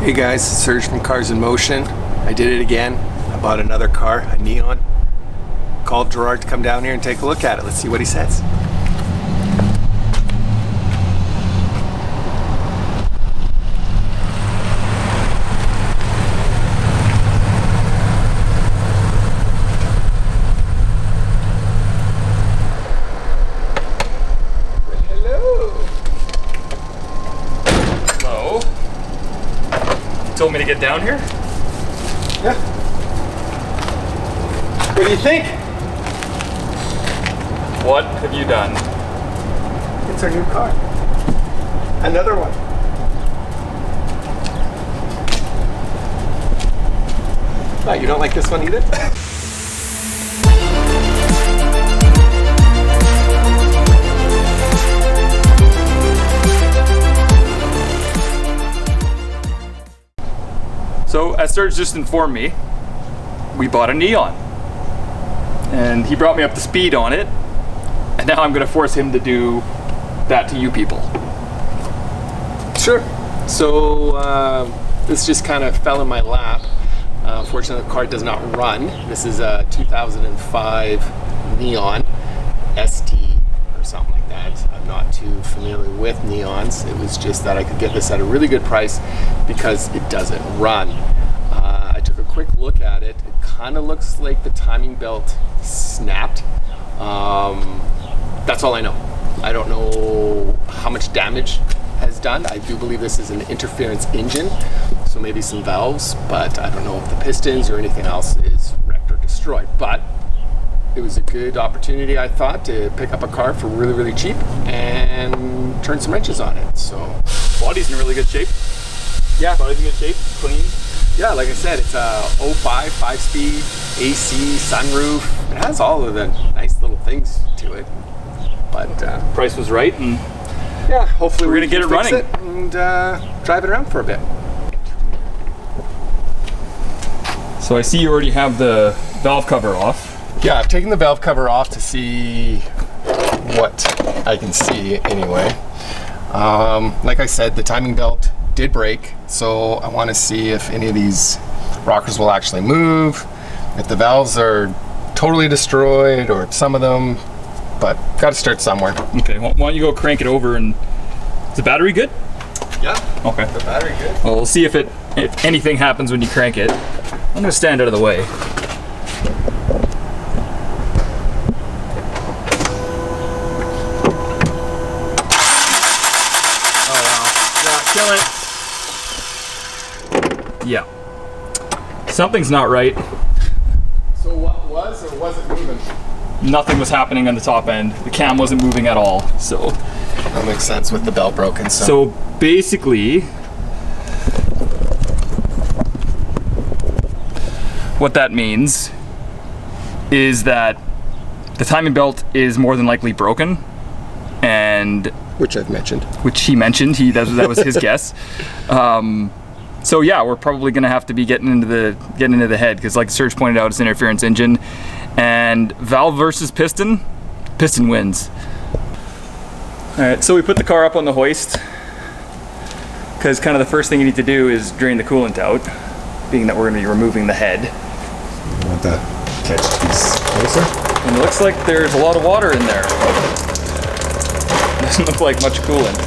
Hey guys, it's Serge from Cars in Motion. I did it again. I bought another car, a Neon. Called Gerard to come down here and take a look at it. Let's see what he says. Told me to get down here? Yeah. What do you think? What have you done? It's our new car. Another one. Oh, you don't like this one either? So, as Serge just informed me, we bought a Neon. And he brought me up to speed on it. And now I'm going to force him to do that to you people. Sure. So, this just kind of fell in my lap. Fortunately, the car does not run. This is a 2005 Neon ST or something like that. I'm not too familiar with Neons. It was just that I could get this at a really good price because it doesn't run. I took a quick look at it. It kind of looks like the timing belt snapped. That's all I know. I don't know how much damage has done. I do believe this is an interference engine, so maybe some valves, but I don't know if the pistons or anything else is wrecked or destroyed. But it was a good opportunity, I thought, to pick up a car for really, really cheap and turn some wrenches on it. So Body's in really good shape. yeah, Body's in good shape, clean. yeah, like I said, it's a 05 5-speed AC sunroof. It has all of the nice little things to it, but Price was right, and yeah, hopefully We're we gonna get can it fix running. it and drive it around for a bit. so I see you already have the valve cover off. Yeah, I've taken the valve cover off to see what I can see anyway. Like I said, the timing belt did break, so I want to see if any of these rockers will actually move, if the valves are totally destroyed or some of them, but got to start somewhere. Okay, why don't you go crank it over and... Is the battery good? Yeah, Okay. the battery good. Well, we'll see if anything happens when you crank it. I'm gonna stand out of the way. Oh wow, Yeah. Something's not right. so what was or wasn't moving? Nothing was happening on the top end. The cam wasn't moving at all. So That makes sense with the belt broken. So basically, what that means is that the timing belt is more than likely broken, and which I've mentioned. which he mentioned, that was his guess. So yeah, we're probably gonna have to be getting into the head, because like Serge pointed out, it's an interference engine, and valve versus piston wins. All right, so we put the car up on the hoist, because kind of the first thing you need to do is drain the coolant out, being that we're gonna be removing the head. You want the catch piece closer? And it looks like there's a lot of water in there. Doesn't look like much coolant.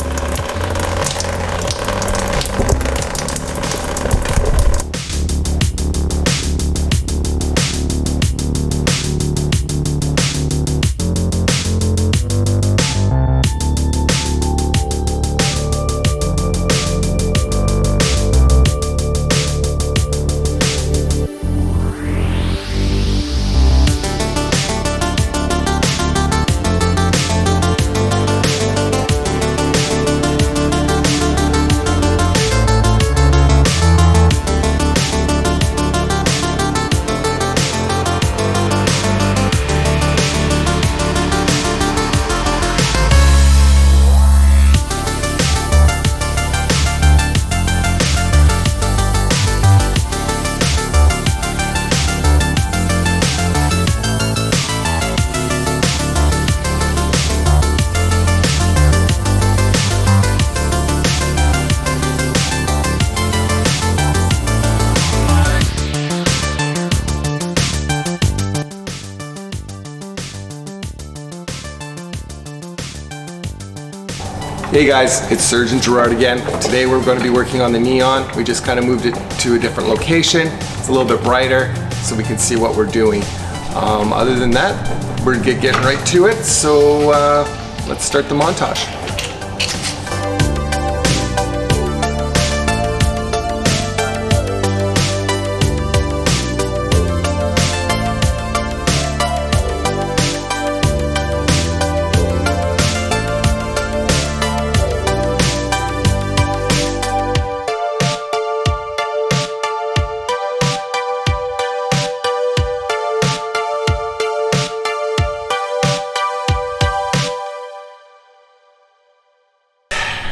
Hey guys, it's Serge and Gerard again. Today we're going to be working on the neon. We just kind of moved it to a different location. It's a little bit brighter so we can see what we're doing. Other than that, we're getting right to it. So let's start the montage.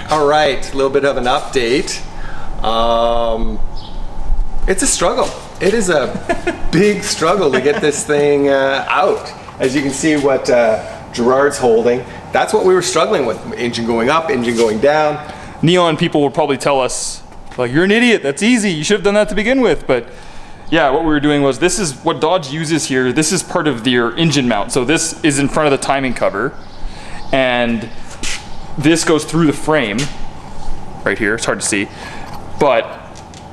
All right, a little bit of an update. It's a struggle. It is a big struggle to get this thing out. As you can see what Gerard's holding, that's what we were struggling with. Engine going up, engine going down. Neon people will probably tell us, like, you're an idiot, that's easy, you should have done that to begin with. But yeah, what we were doing was, this is what Dodge uses here. This is part of their engine mount. So this is in front of the timing cover. And this goes through the frame right here. It's hard to see, but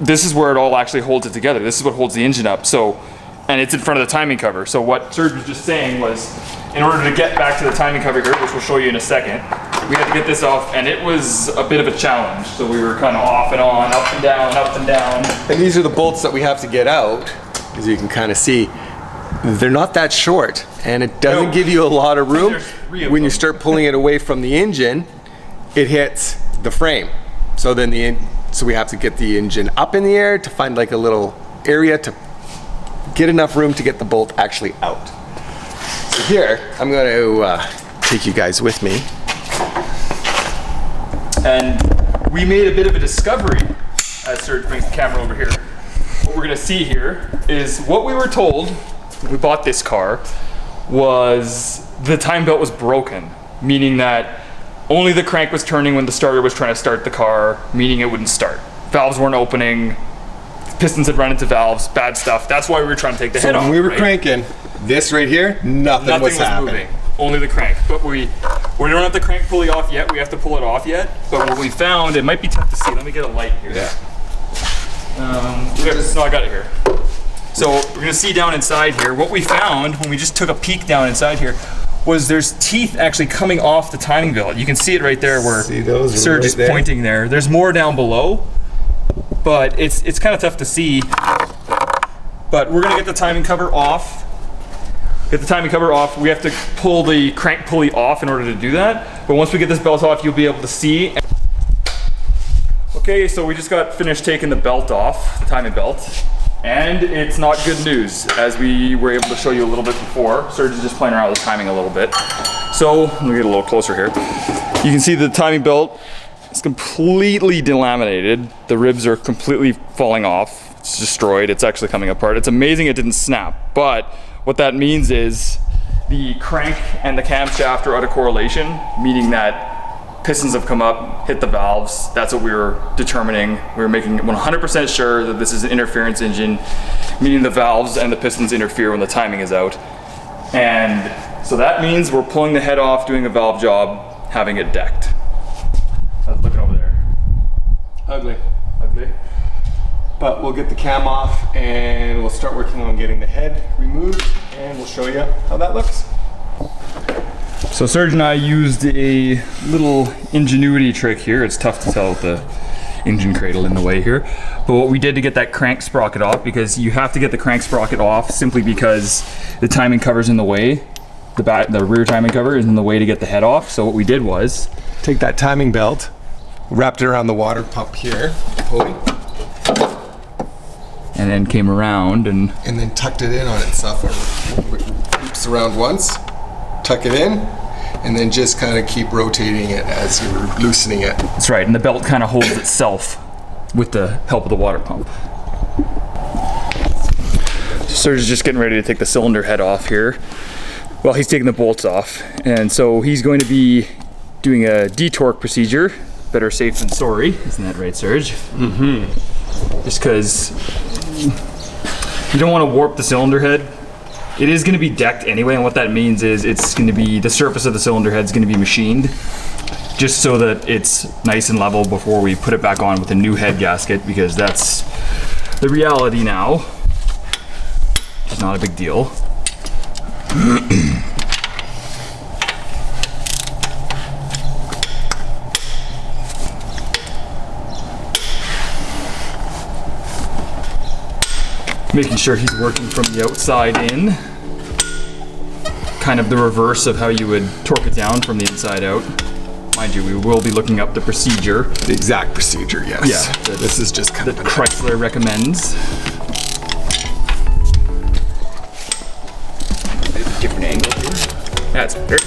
this is where it all actually holds it together. This is what holds the engine up. So, and it's in front of the timing cover. So what Serge was just saying was, in order to get back to the timing cover here, which we'll show you in a second, we had to get this off, and it was a bit of a challenge. So we were kind of off and on, up and down, up and down. And these are the bolts that we have to get out. As you can kind of see, they're not that short, and it doesn't give you a lot of room. When you start pulling it away from the engine, it hits the frame. So then so we have to get the engine up in the air to find like a little area to get enough room to get the bolt actually out. So here, I'm going to take you guys with me. And we made a bit of a discovery, as Serge brings the camera over here. What we're going to see here is what we were told when we bought this car was the time belt was broken, meaning that only the crank was turning when the starter was trying to start the car, meaning it wouldn't start. Valves weren't opening, pistons had run into valves, bad stuff. That's why we were trying to take the head off. So when we were cranking, this right here, nothing was happening. Moving, only the crank. But we don't have the crank pulley off yet, we have to pull it off yet. But what we found, it might be tough to see. Let me get a light here. Yeah. No, I got it here. So we're gonna see down inside here. What we found when we just took a peek down inside here was there's teeth actually coming off the timing belt. You can see it right there where Serge is pointing there. There's more down below, but it's kind of tough to see. But we're gonna get the timing cover off. Get the timing cover off. We have to pull the crank pulley off in order to do that. But once we get this belt off, you'll be able to see. Okay, so we just got finished taking the belt off, the timing belt. And it's not good news, as we were able to show you a little bit before. Serge is just playing around with the timing a little bit. So, let me get a little closer here. You can see the timing belt is completely delaminated. The ribs are completely falling off. It's destroyed, it's actually coming apart. It's amazing it didn't snap, but what that means is the crank and the camshaft are out of correlation, meaning that pistons have come up, hit the valves. That's what we were determining. We were making 100% sure that this is an interference engine, meaning the valves and the pistons interfere when the timing is out. And so that means we're pulling the head off, doing a valve job, having it decked. I was looking over there. Ugly. Ugly. But we'll get the cam off and we'll start working on getting the head removed, and we'll show you how that looks. So Serge and I used a little ingenuity trick here. It's tough to tell with the engine cradle in the way here. But what we did to get that crank sprocket off, because you have to get the crank sprocket off simply because the timing cover's in the way. The rear timing cover is in the way to get the head off. So what we did was take that timing belt, wrapped it around the water pump here, pulley, and then came around and then tucked it in on itself. Loops around once, tuck it in, and then just kind of keep rotating it as you're loosening it. That's right, and the belt kind of holds itself with the help of the water pump. Serge is just getting ready to take the cylinder head off here. Well, he's taking the bolts off, and so he's going to be doing a detorque procedure. Better safe than sorry, isn't that right, Serge? Mm-hmm. Just because you don't want to warp the cylinder head. It is going to be decked anyway, and what that means is it's going to be, the surface of the cylinder head is going to be machined. just so that it's nice and level before we put it back on with a new head gasket, because that's the reality now. It's not a big deal. Making sure he's working from the outside in. Kind of the reverse of how you would torque it down from the inside out. Mind you, we will be looking up the procedure. The exact procedure, yes. Yeah. This is just kind that of Chrysler recommends. Different angle here. That's better.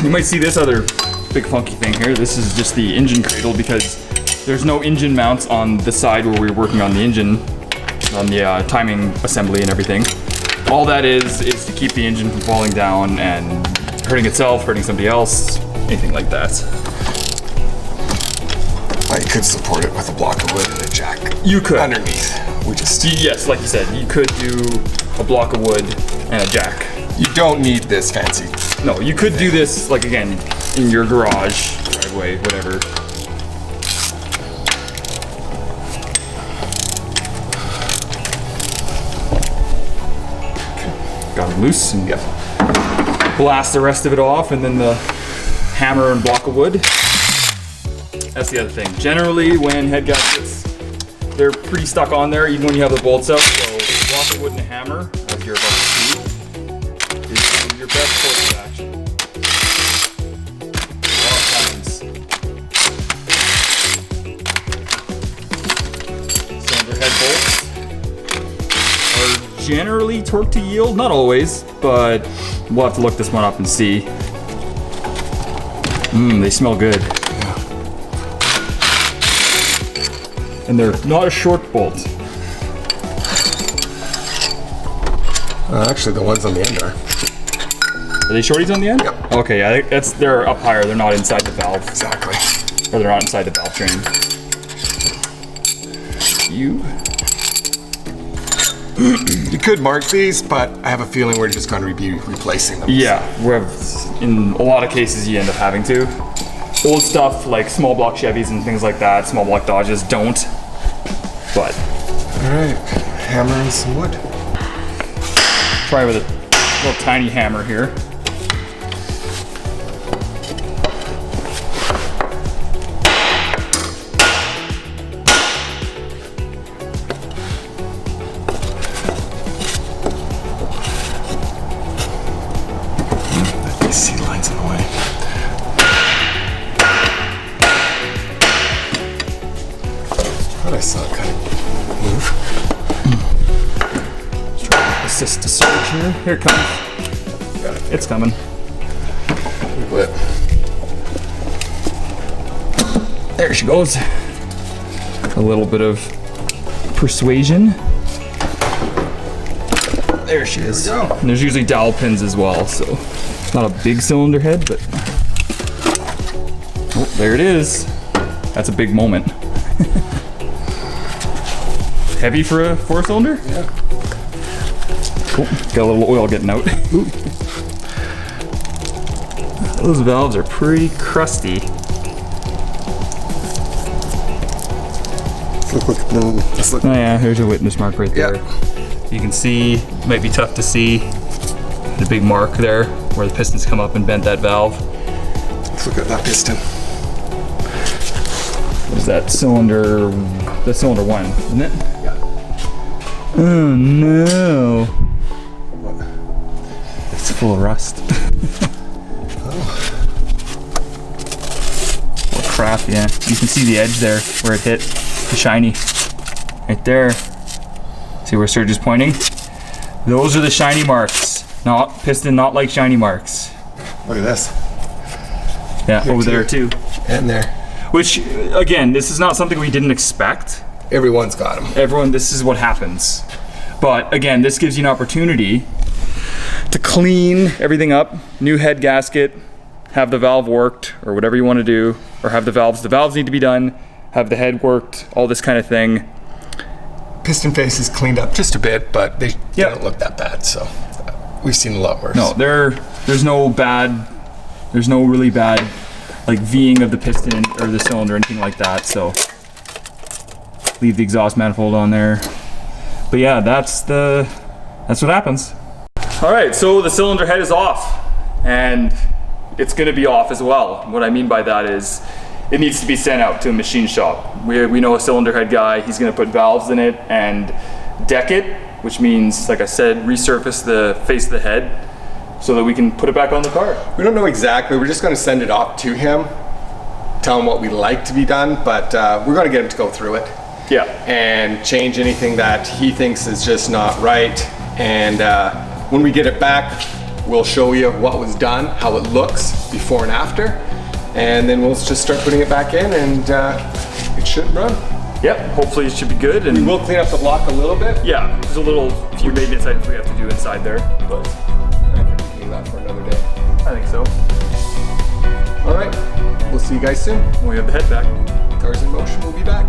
You might see this other big funky thing here. This is just the engine cradle, because there's no engine mounts on the side where we're working on the engine, on the timing assembly and everything. All that is to keep the engine from falling down and hurting itself, hurting somebody else, anything like that. I could support it with a block of wood and a jack. You could. Underneath. Yes, like you said, you could do a block of wood and a jack. You don't need this fancy. No, you could do this, like, again, in your garage, driveway, whatever. Got it loose and blast the rest of it off, and then the hammer and block of wood. That's the other thing. Generally, when head gaskets, they're pretty stuck on there even when you have the bolts out, so block of wood and a hammer, as you're about to see, is your best course of action. A lot of times. Cylinder head bolts are generally torque to yield, not always, but we'll have to look this one up and see. They smell good. And they're not a short bolt. Actually, the ones on the end are. Are they shorties on the end? Yep. Okay, yeah, they're up higher. They're not inside the valve. Exactly. Or they're not inside the valve train. You could mark these, but I have a feeling we're just going to be replacing them. Yeah, in a lot of cases you end up having to. Old stuff like small block Chevys and things like that, small block Dodges don't. But all right, hammer and some wood. Try with a little tiny hammer here. These seat lines in the way. I saw it kind of move. Let's try to assist the Serge here. Here it comes. Got it. It's coming. Whip. There she goes. A little bit of persuasion. There she is. There we go. And there's usually dowel pins as well, so not a big cylinder head, but oh, there it is. That's a big moment. Heavy for a 4-cylinder? Yeah. Cool. Got a little oil getting out. Those valves are pretty crusty. Let's look. Oh yeah, there's a witness mark right there. Yeah. You can see, might be tough to see, the big mark there where the pistons come up and bent that valve. Let's look at that piston. What is that cylinder? That's cylinder 1, isn't it? Yeah. Oh no. What? It's full of rust. What crap, yeah. You can see the edge there where it hit. The shiny. Right there. See where Serge is pointing? Those are the shiny marks. Not piston, not like shiny marks. Look at this. Yeah, Here over too. there too. And there. Which, again, this is not something we didn't expect. Everyone's got them. Everyone, this is what happens. But again, this gives you an opportunity to clean everything up, new head gasket, have the valve worked, or whatever you want to do, or have the valves need to be done, have the head worked, all this kind of thing. Piston face is cleaned up just a bit, but they don't look that bad, so. We've seen a lot worse. No, there's no really bad like V'ing of the piston or the cylinder or anything like that. So leave the exhaust manifold on there. But yeah, that's what happens. All right, so the cylinder head is off, and it's going to be off as well. What I mean by that is it needs to be sent out to a machine shop. We know a cylinder head guy. He's going to put valves in it and deck it, which means, like I said, resurface the face of the head so that we can put it back on the car. We don't know exactly. We're just going to send it off to him, tell him what we'd like to be done, but we're going to get him to go through it. Yeah. And change anything that he thinks is just not right. And when we get it back, we'll show you what was done, how it looks before and after. And then we'll just start putting it back in, and it should run. Yep, hopefully it should be good. And we will clean up the block a little bit. Yeah, there's a few maintenance items we have to do inside there, but I think we can leave that for another day. I think so. All right, we'll see you guys soon. When we have the head back. Cars in Motion will be back.